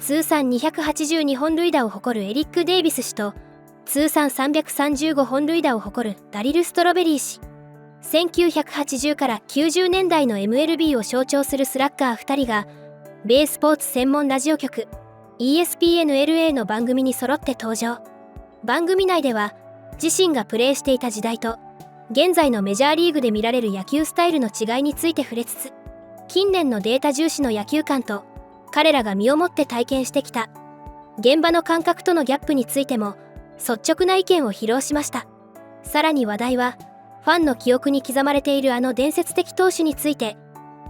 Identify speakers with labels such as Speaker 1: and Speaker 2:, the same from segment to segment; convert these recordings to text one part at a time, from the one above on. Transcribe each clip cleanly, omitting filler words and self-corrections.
Speaker 1: 通算282本塁打を誇るエリック・デイビス氏と通算335本塁打を誇るダリル・ストロベリー氏。1980から90年代の MLB を象徴するスラッガー2人が米スポーツ専門ラジオ局 ESPN-LA の番組に揃って登場。番組内では自身がプレーしていた時代と現在のメジャーリーグで見られる野球スタイルの違いについて触れつつ、近年のデータ重視の野球観と彼らが身をもって体験してきた現場の感覚とのギャップについても率直な意見を披露しました。さらに話題はファンの記憶に刻まれているあの伝説的投手について、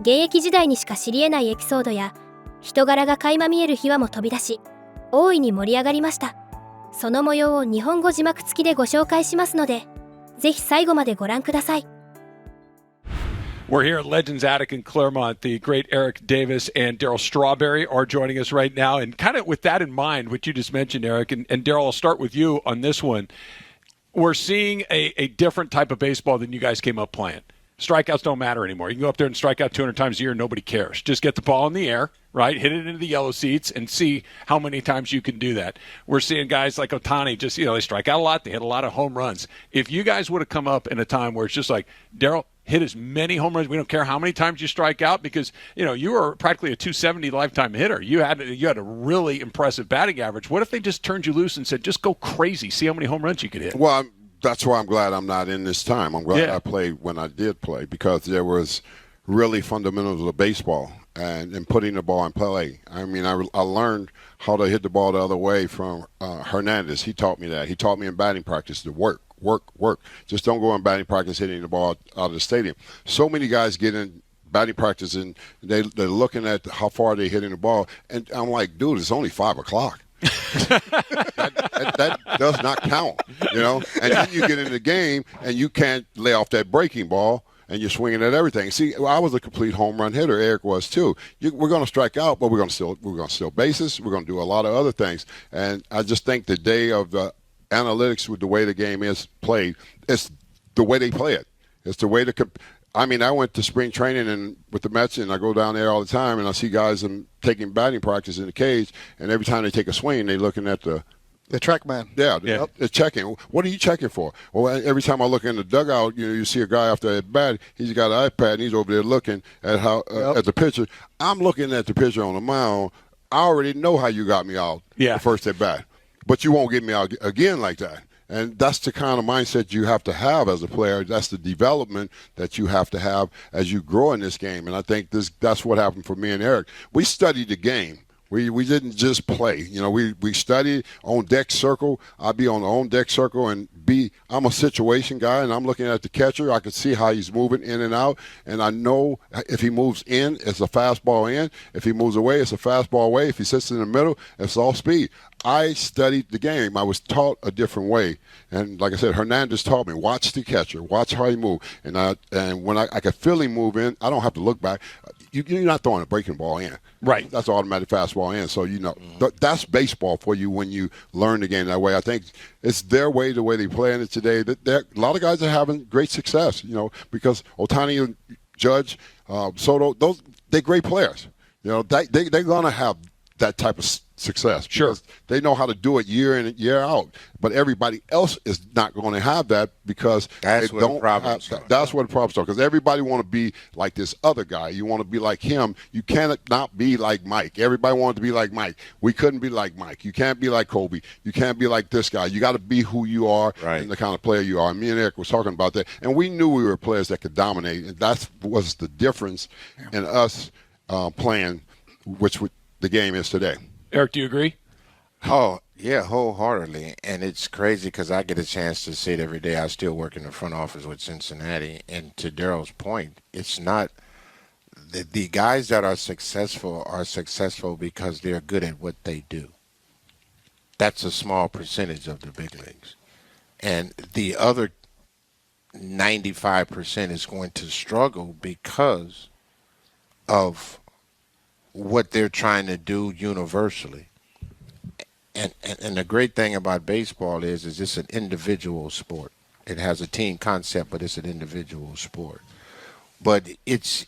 Speaker 1: 現役時代にしか知り得ないエピソードや人柄が垣間見える秘話も飛び出し、大いに盛り上がりました。その模様を日本語字幕付きでご紹介しますので、ぜひ最後までご覧ください。
Speaker 2: We're here at Legends Attic in Claremont. The great Eric Davis and Daryl Strawberry are joining us right now. And kind of with that in mind, what you just mentioned, Eric, and Daryl, I'll start with you on this one. We're seeing a different type of baseball than you guys came up playing. Strikeouts don't matter anymore. You can go up there and strike out 200 times a year and nobody cares. Just get the ball in the air, right? Hit it into the yellow seats and see how many times you can do that. We're seeing guys like Ohtani just, they strike out a lot. They hit a lot of home runs. If you guys would have come up in a time where it's just like, Daryl, hit as many home runs. We don't care how many times you strike out because, you were practically a 270 lifetime hitter. You had a really impressive batting average. What if they just turned you loose and said, just go crazy, see how many home runs you could hit?
Speaker 3: Well, that's why I'm glad I'm not in this time. I'm glad I played when I did play because there was really fundamentals of baseball and putting the ball in play. I mean, I learned how to hit the ball the other way from Hernandez. He taught me that. He taught me in batting practice to work. Just don't go in batting practice hitting the ball out of the stadium. So many guys get in batting practice and they're looking at how far they're hitting the ball. And I'm like, dude, it's only 5 o'clock. that does not count, And then you get in the game and you can't lay off that breaking ball and you're swinging at everything. See, I was a complete home run hitter. Eric was too. We're going to strike out, but we're going to steal bases. We're going to do a lot of other things. And I just think the day of the analytics with the way the game is played, it's the way they play it. It's the way I went to spring training and with the Mets, and I go down there all the time, and I see guys taking batting practice in the cage, and every time they take a swing, they're looking at the
Speaker 4: TrackMan.
Speaker 3: Yeah, they're checking. What are you checking for? Well, every time I look in the dugout, you see a guy after at bat, he's got an iPad, and he's over there looking at at the pitcher. I'm looking at the pitcher on the mound. I already know how you got me out the first at bat, but you won't get me out again like that. And that's the kind of mindset you have to have as a player. That's the development that you have to have as you grow in this game. And I think that's what happened for me and Eric. We studied the game. We didn't just play. We studied on deck circle. I'd be on the on deck circle and I'm a situation guy, and I'm looking at the catcher. I can see how he's moving in and out, and I know if he moves in, it's a fastball in. If he moves away, it's a fastball away. If he sits in the middle, it's all speed. I studied the game. I was taught a different way. And like I said, Hernandez taught me, watch the catcher, watch how he moves. And when I could feel him move in, I don't have to look back. You're not throwing a breaking ball in.
Speaker 2: Right.
Speaker 3: That's automatic fastball in. So, that's baseball for you when you learn the game that way. I think it's their way, the way they play in it today. A lot of guys are having great success, because Ohtani and Judge, Soto, they're great players. They're going to have that type of success.
Speaker 2: Sure.
Speaker 3: They know how to do it year in and year out. But everybody else is not going to have that because
Speaker 5: that's where the problem starts.
Speaker 3: That's where the problem starts. Because everybody want to be like this other guy. You want to be like him. You cannot not be like Mike. Everybody wanted to be like Mike. We couldn't be like Mike. You can't be like Kobe. You can't be like this guy. You got to be who you are and the kind of player you are. And me and Eric was talking about that. And we knew we were players that could dominate. And that was the difference in us playing, which the game is today.
Speaker 2: Eric, do you agree?
Speaker 5: Oh, yeah, wholeheartedly. And it's crazy because I get a chance to see it every day. I still work in the front office with Cincinnati. And to Daryl's point, it's not the guys that are successful because they're good at what they do. That's a small percentage of the big leagues. And the other 95% is going to struggle because of what they're trying to do universally. And the great thing about baseball is it's an individual sport. It has a team concept, but it's an individual sport. But it's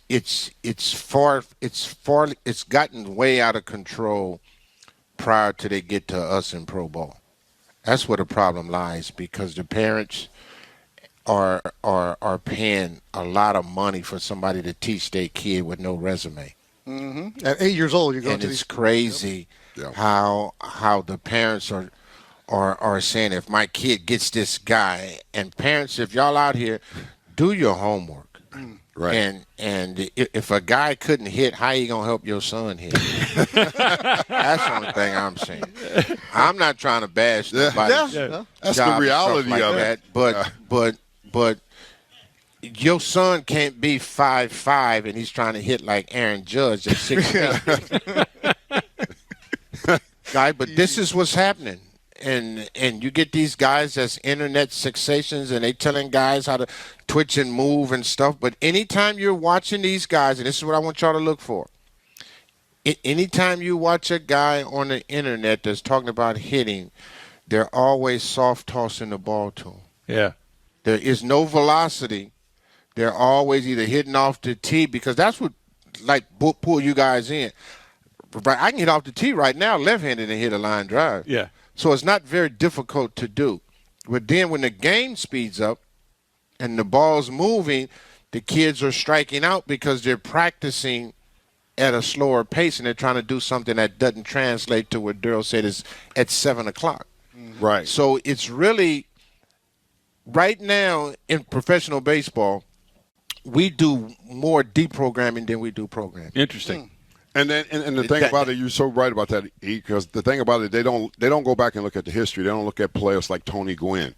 Speaker 5: gotten way out of control prior to they get to us in pro ball. That's where the problem lies, because the parents are paying a lot of money for somebody to teach their kid with no resume.
Speaker 4: Mm-hmm. At 8 years old, you go
Speaker 5: and
Speaker 4: to
Speaker 5: it's
Speaker 4: these.
Speaker 5: crazy how the parents are saying, if my kid gets this guy, and parents, if y'all out here, do your homework.
Speaker 3: Right.
Speaker 5: And if a guy couldn't hit, how you gonna help your son hit? That's the only thing I'm saying. I'm not trying to bash nobody's
Speaker 3: That's
Speaker 5: job
Speaker 3: the reality
Speaker 5: and stuff like
Speaker 3: of
Speaker 5: that, but your son can't be 5'5" and he's trying to hit like Aaron Judge at 6 feet. Guy, but this is what's happening. And you get these guys that's internet sensations, and they telling guys how to twitch and move and stuff. But anytime you're watching these guys, and this is what I want y'all to look for. Anytime you watch a guy on the internet that's talking about hitting, they're always soft tossing the ball to him.
Speaker 2: Yeah.
Speaker 5: There is no velocity. They're always either hitting off the tee, because that's what like pull you guys in. I can hit off the tee right now, left-handed, and hit a line drive.
Speaker 2: Yeah.
Speaker 5: So it's not very difficult to do. But then when the game speeds up and the ball's moving, the kids are striking out because they're practicing at a slower pace, and they're trying to do something that doesn't translate to what Daryl said is at 7 o'clock.
Speaker 3: Right.
Speaker 5: So it's really, right now in professional baseball, we do more deprogramming than we do programming.
Speaker 2: Interesting.
Speaker 3: And then, and the thing about it, you're so right about that, E, because the thing about it, they don't go back and look at the history. They don't look at players like Tony Gwynn,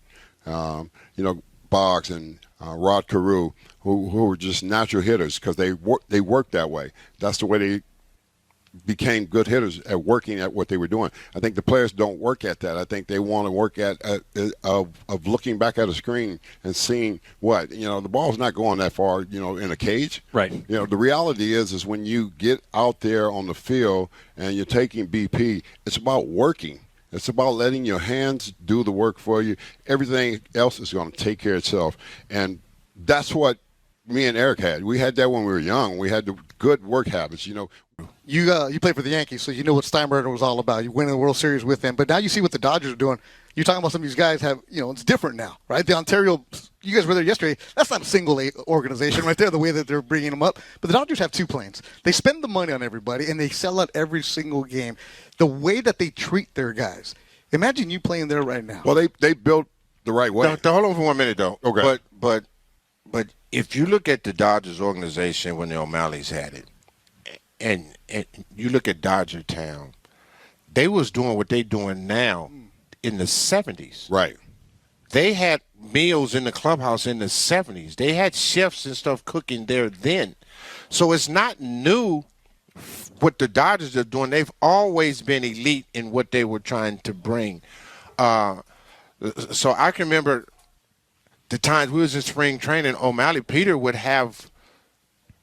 Speaker 3: Boggs and Rod Carew, who were just natural hitters because they worked that way. That's the way they became good hitters at working at what they were doing. I think the players don't work at that. I think they want to work at of looking back at a screen and seeing what, the ball's not going that far, in a cage.
Speaker 2: Right.
Speaker 3: The reality is when you get out there on the field and you're taking BP, it's about working. It's about letting your hands do the work for you. Everything else is going to take care of itself. And that's what me and Eric had. We had that when we were young. We had the good work habits, You
Speaker 4: played for the Yankees, so you know what Steinbrenner was all about. You win the World Series with them. But now you see what the Dodgers are doing. You're talking about some of these guys have, it's different now, right? The Ontario, you guys were there yesterday. That's not a single organization right there, the way that they're bringing them up. But the Dodgers have 2 planes. They spend the money on everybody, and they sell out every single game. The way that they treat their guys. Imagine you playing there right now.
Speaker 3: Well, they built the right way.
Speaker 5: Hold on for 1 minute, though.
Speaker 3: Okay.
Speaker 5: But if you look at the Dodgers organization when the O'Malley's had it, and you look at Dodger Town, they was doing what they doing now in the 70s.
Speaker 3: Right.
Speaker 5: They had meals in the clubhouse in the 70s. They had chefs and stuff cooking there then. So it's not new what the Dodgers are doing. They've always been elite in what they were trying to bring. So I can remember the times we was in spring training, O'Malley Peter would have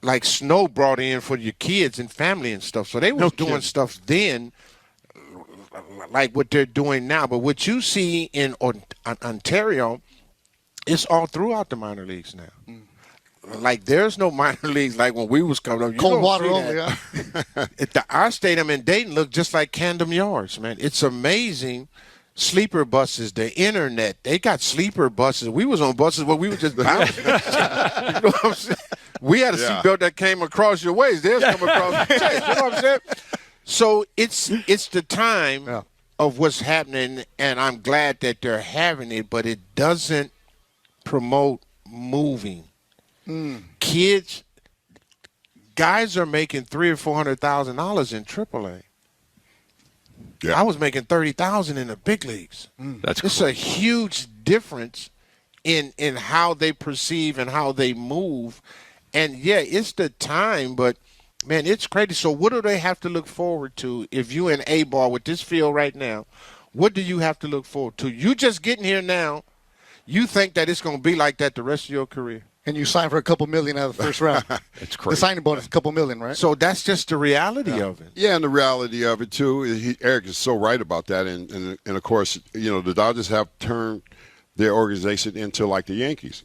Speaker 5: like snow brought in for your kids and family and stuff. So they was doing stuff then like what they're doing now. But what you see in Ontario, it's all throughout the minor leagues now. Like there's no minor leagues like when we was coming up.
Speaker 4: Cold water only, yeah.
Speaker 5: Our stadium in Dayton looked just like Camden Yards, man. It's amazing. Sleeper buses, the internet, they got sleeper buses. We was on buses where we were just bouncing. You know what I'm saying? We had a seatbelt that came across your waist. Theirs come across your chest. You know what I'm saying? So it's the time of what's happening, and I'm glad that they're having it, but it doesn't promote moving. Kids, guys are making $300,000 or $400,000 in AAA.
Speaker 3: Yeah.
Speaker 5: I was making $30,000 in the big leagues. It's a huge difference in how they perceive and how they move. And yeah, it's the time, but man, it's crazy. So what do they have to look forward to if you in A-ball with this field right now? What do you have to look forward to? You just getting here now. You think that it's going to be like that the rest of your career.
Speaker 4: And you signed for a couple million out of the first round.
Speaker 2: It's crazy.
Speaker 4: The signing bonus is a couple million, right?
Speaker 5: So that's just the reality of it.
Speaker 3: Yeah, and the reality of it, too, Eric is so right about that. And of course, the Dodgers have turned their organization into like the Yankees,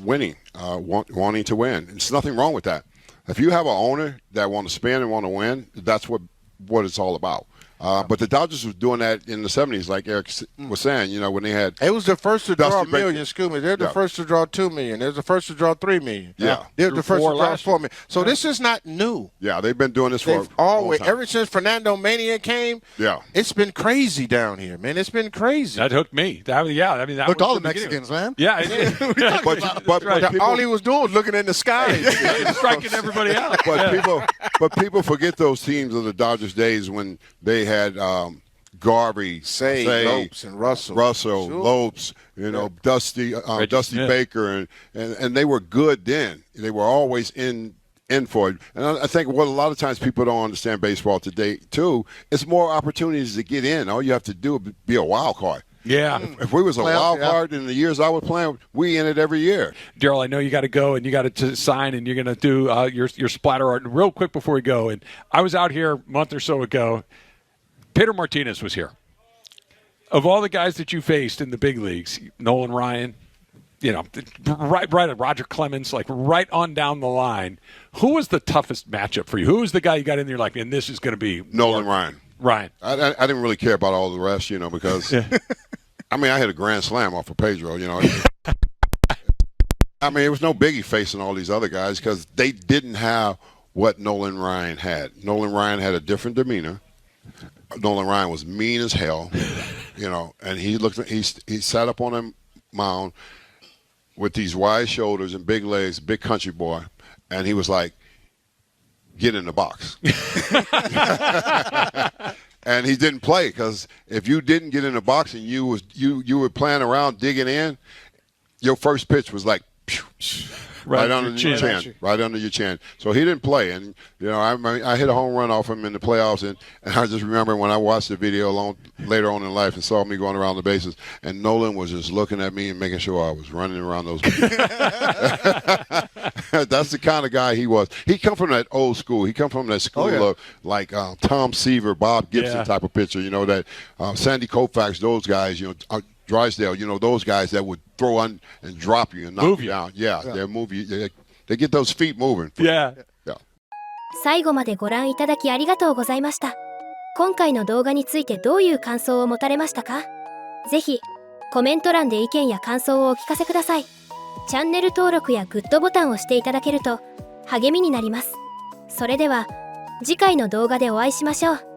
Speaker 3: winning, wanting to win. There's nothing wrong with that. If you have an owner that want to spend and want to win, that's what it's all about. But the Dodgers were doing that in the 70s, like Eric was saying, you know, when they had.
Speaker 5: It was the first to draw
Speaker 3: Dusty
Speaker 5: $1 million, excuse me. They're the first to draw $2 million. They're the first to draw $3 million.
Speaker 3: Yeah.
Speaker 5: They're the first to draw
Speaker 2: last year.
Speaker 5: $4 million. So this is not new.
Speaker 3: Yeah, they've been doing this for
Speaker 5: They've
Speaker 3: a long
Speaker 5: always,
Speaker 3: time.
Speaker 5: ever since Fernando Mania came, it's been crazy down here, man. It's been crazy.
Speaker 2: That hooked me. That
Speaker 4: Hooked all the Mexicans, man.
Speaker 2: Yeah, it did.
Speaker 3: But people,
Speaker 5: all he was doing was looking in the sky.
Speaker 2: Striking everybody out.
Speaker 3: but people forget those teams of the Dodgers days when they had Garvey,
Speaker 5: Say, Lopes, and Russell.
Speaker 3: Sure. Lopes, you know, Dusty Baker, and they were good then. They were always in for it. And I think what a lot of times people don't understand baseball today, too, it's more opportunities to get in. All you have to do is be a wild card.
Speaker 2: Yeah.
Speaker 3: If we was a wild card in the years I was playing, we in it every year.
Speaker 2: Daryl, I know you got to go and you got to sign and you're going to do your splatter art. And real quick before we go, and I was out here a month or so ago. Pedro Martinez was here. Of all the guys that you faced in the big leagues, Nolan Ryan, you know, right at Roger Clemens, like right on down the line, who was the toughest matchup for you? Who was the guy you got in there like, and this is going to be
Speaker 3: Nolan Ryan.
Speaker 2: Ryan.
Speaker 3: I didn't really care about all the rest, you know, because I mean, I had a grand slam off of Pedro, you know. I mean, it was no biggie facing all these other guys because they didn't have what Nolan Ryan had. Nolan Ryan had a different demeanor. Nolan Ryan was mean as hell, you know, and he sat up on a mound with these wide shoulders and big legs, big country boy, and he was like, get in the box. And he didn't play because if you didn't get in the box and you were playing around digging in, your first pitch was like right under your chin, right under your chin. So he didn't play, and you know I hit a home run off him in the playoffs, and I just remember when I watched the video later on in life and saw me going around the bases, and Nolan was just looking at me and making sure I was running around those bases. That's the kind of guy he was. He come from that old school. He come from that school of like Tom Seaver, Bob Gibson type of pitcher. You know that Sandy Koufax, those guys. You know. Drysdale, you know, those guys that would throw on and drop you and knock you down. They move you. They get those feet moving.
Speaker 2: Yeah.
Speaker 1: 最後までご覧いただきありがとうございました。今回の動画についてどういう感想を持たれましたか？ぜひコメント欄で意見や感想をお聞かせください。チャンネル登録やグッドボタンを押していただけると励みになります。それでは次回の動画でお会いしましょう。